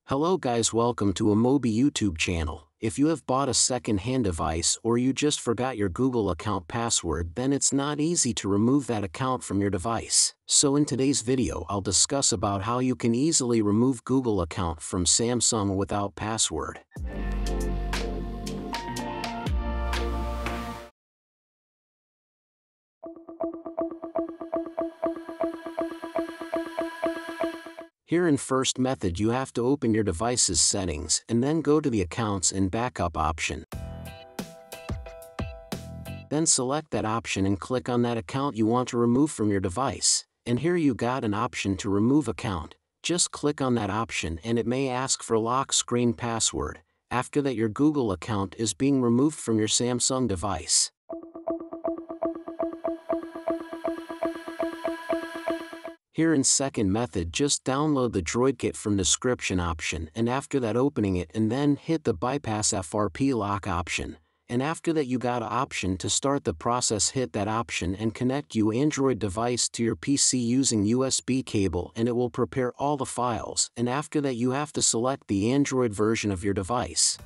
Hello guys, welcome to Amobi YouTube channel. If you have bought a second-hand device or you just forgot your Google account password, then it's not easy to remove that account from your device. So in today's video I'll discuss about how you can easily remove Google account from Samsung without password. Here in first method you have to open your device's settings and then go to the accounts and backup option. Then select that option and click on that account you want to remove from your device. And here you got an option to remove account. Just click on that option and it may ask for lock screen password. After that your Google account is being removed from your Samsung device. Here in second method, just download the DroidKit from description option, and after that opening it and then hit the bypass FRP lock option. And after that you got an option to start the process, hit that option and connect your Android device to your PC using USB cable and it will prepare all the files, and after that you have to select the Android version of your device.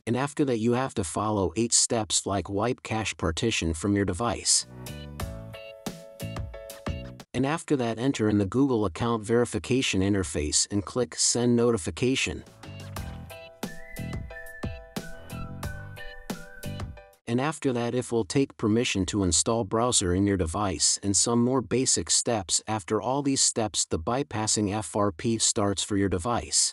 And after that you have to follow 8 steps like wipe cache partition from your device. And after that enter in the Google account verification interface and click send notification. And after that it will take permission to install browser in your device and some more basic steps. After all these steps the bypassing FRP starts for your device.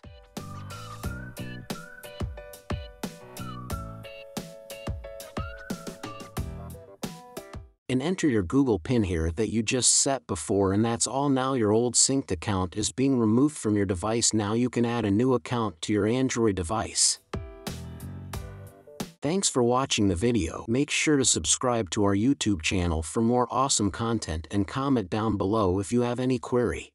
And enter your Google PIN here that you just set before, and that's all. Now your old synced account is being removed from your device. Now you can add a new account to your Android device. Thanks for watching the video. Make sure to subscribe to our YouTube channel for more awesome content and comment down below if you have any query.